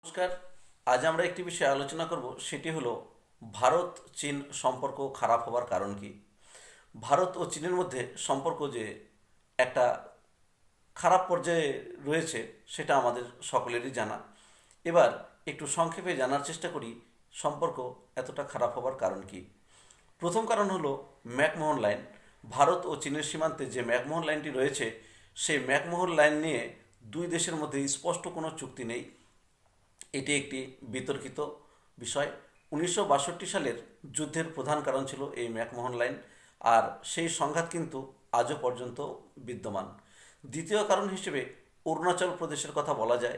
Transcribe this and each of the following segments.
নমস্কার। আজ আমরা একটি বিষয়ে আলোচনা করব, সেটি হলো ভারত চীন সম্পর্ক খারাপ হবার কারণ কি। ভারত ও চীনের মধ্যে সম্পর্ক যে একটা খারাপ পর্যায়ে রয়েছে সেটা আমাদের সকলেরই জানা। এবার একটু সংক্ষেপে জানার চেষ্টা করি সম্পর্ক এতটা খারাপ হবার কারণ কি। প্রথম কারণ হলো ম্যাকমোহন লাইন। ভারত ও চীনের সীমান্তে যে ম্যাকমোহন লাইনটি রয়েছে, সেই ম্যাকমোহন লাইন নিয়ে দুই দেশের মধ্যে স্পষ্ট কোনো চুক্তি নেই। এটি একটি বিতর্কিত বিষয়। 1962 সালের যুদ্ধের প্রধান কারণ ছিল এই ম্যাকমোহন লাইন, আর সেই সংঘাত কিন্তু আজও পর্যন্ত বিদ্যমান। দ্বিতীয় কারণ হিসেবে অরুণাচল প্রদেশের কথা বলা যায়।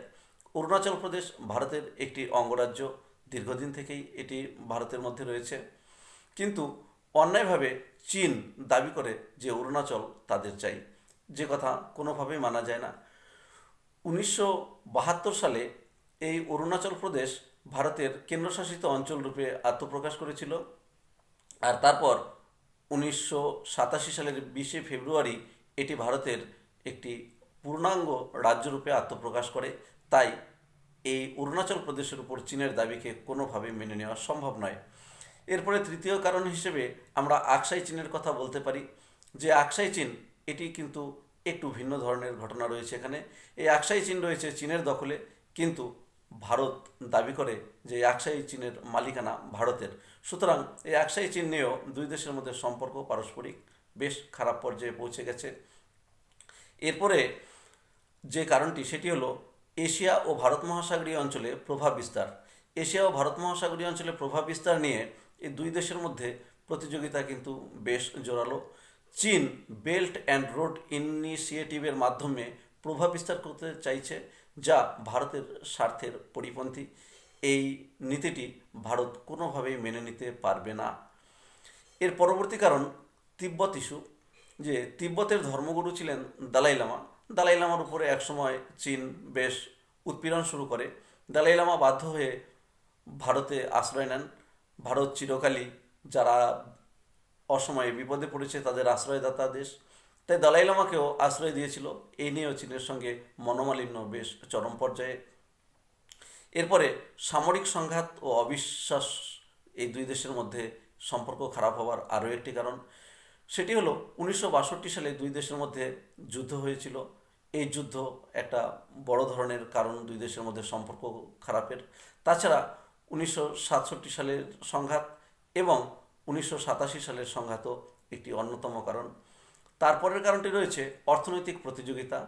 অরুণাচল প্রদেশ ভারতের একটি অঙ্গরাজ্য। দীর্ঘদিন থেকেই এটি ভারতের মধ্যে রয়েছে, কিন্তু অন্যায়ভাবে চীন দাবি করে যে অরুণাচল তাদের চাই, যে কথা কোনোভাবেই মানা যায় না। 1972 সালে এই অরুণাচল প্রদেশ ভারতের কেন্দ্রশাসিত অঞ্চল রূপে আত্মপ্রকাশ করেছিল, আর তারপর 1987 সালের 20 ফেব্রুয়ারি এটি ভারতের একটি পূর্ণাঙ্গ রাজ্যরূপে আত্মপ্রকাশ করে। তাই এই অরুণাচল প্রদেশের উপর চীনের দাবিকে কোনোভাবে মেনে নেওয়া সম্ভব নয়। এরপরে তৃতীয় কারণ হিসেবে আমরা আকসাই চীনের কথা বলতে পারি। যে আকসাই চীন, এটি কিন্তু একটু ভিন্ন ধরনের ঘটনা রয়েছে এখানে। এই আকসাই চীন রয়েছে চীনের দখলে, কিন্তু ভারত দাবি করে যে এই আকসাই চীনের মালিকানা ভারতের। সুতরাং এই আকসাই চীন নিয়েও দুই দেশের মধ্যে সম্পর্ক পারস্পরিক বেশ খারাপ পর্যায়ে পৌঁছে গেছে। এরপরে যে কারণটি সেটি হলো এশিয়া ও ভারত মহাসাগরীয় অঞ্চলে প্রভাব বিস্তার। এশিয়া ও ভারত মহাসাগরীয় অঞ্চলে প্রভাব বিস্তার নিয়ে এই দুই দেশের মধ্যে প্রতিযোগিতা কিন্তু বেশ জোরালো। চীন বেল্ট অ্যান্ড রোড ইনিশিয়েটিভের মাধ্যমে প্রভাব বিস্তার করতে চাইছে, যা ভারতের স্বার্থের পরিপন্থী। এই নীতিটি ভারত কোনোভাবেই মেনে নিতে পারবে না। এর পরবর্তী কারণ তিব্বত ইস্যু। যে তিব্বতের ধর্মগুরু ছিলেন দালাই লামা। দালাই লামার উপরে একসময় চীন বেশ উৎপীড়ন শুরু করে। দালাই লামা বাধ্য হয়ে ভারতে আশ্রয় নেন। ভারত চিরকালই যারা অসময়ে বিপদে পড়েছে তাদের আশ্রয়দাতা দেশ, তাই দালাই লামাকেও আশ্রয় দিয়েছিল। এই নিয়েও চীনের সঙ্গে মনোমালিন্য বেশ চরম পর্যায়ে। এরপরে সামরিক সংঘাত ও অবিশ্বাস এই দুই দেশের মধ্যে সম্পর্ক খারাপ হওয়ার আরও একটি কারণ। সেটি হলো 1962 সালে দুই দেশের মধ্যে যুদ্ধ হয়েছিল। এই যুদ্ধ একটা বড় ধরনের কারণ দুই দেশের মধ্যে সম্পর্ক খারাপের। তাছাড়া 1967 সালের সংঘাত এবং 1987 সালের সংঘাতও একটি অন্যতম কারণ। তারপরের কারণটি রয়েছে অর্থনৈতিক প্রতিযোগিতা।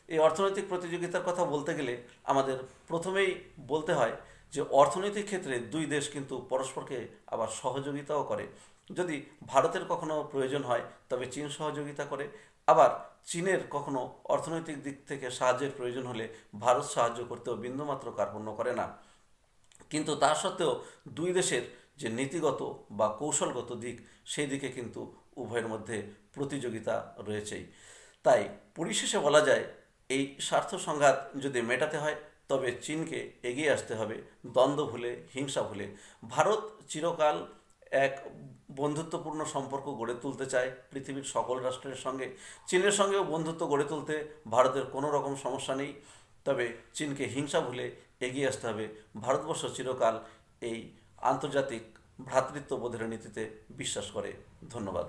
এই অর্থনৈতিক প্রতিযোগিতার কথা বলতে গেলে আমাদের প্রথমেই বলতে হয় যে অর্থনৈতিক ক্ষেত্রে দুই দেশ কিন্তু পরস্পরকে আবার সহযোগিতাও করে। যদি ভারতের কখনো প্রয়োজন হয় তবে চীন সহযোগিতা করে, আবার চীনের কখনো অর্থনৈতিক দিক থেকে সাহায্যের প্রয়োজন হলে ভারত সাহায্য করতেও বিন্দুমাত্র কার্পণ্য করে না। কিন্তু তা সত্ত্বেও দুই দেশের যে নীতিগত বা কৌশলগত দিক, সেই দিকে কিন্তু উভয়ের মধ্যে প্রতিযোগিতা রয়েছেই। তাই পরিশেষে বলা যায়, এই স্বার্থ সংঘাত যদি মেটাতে হয় তবে চীনকে এগিয়ে আসতে হবে দ্বন্দ্ব ভুলে, হিংসা ভুলে। ভারত চিরকাল এক বন্ধুত্বপূর্ণ সম্পর্ক গড়ে তুলতে চায় পৃথিবীর সকল রাষ্ট্রের সঙ্গে। চীনের সঙ্গেও বন্ধুত্ব গড়ে তুলতে ভারতের কোনো রকম সমস্যা নেই, তবে চীনকে হিংসা ভুলে এগিয়ে আসতে হবে। ভারতবর্ষ চিরকাল এই আন্তর্জাতিক ভ্রাতৃত্ববোধের নীতিতে বিশ্বাস করে। ধন্যবাদ।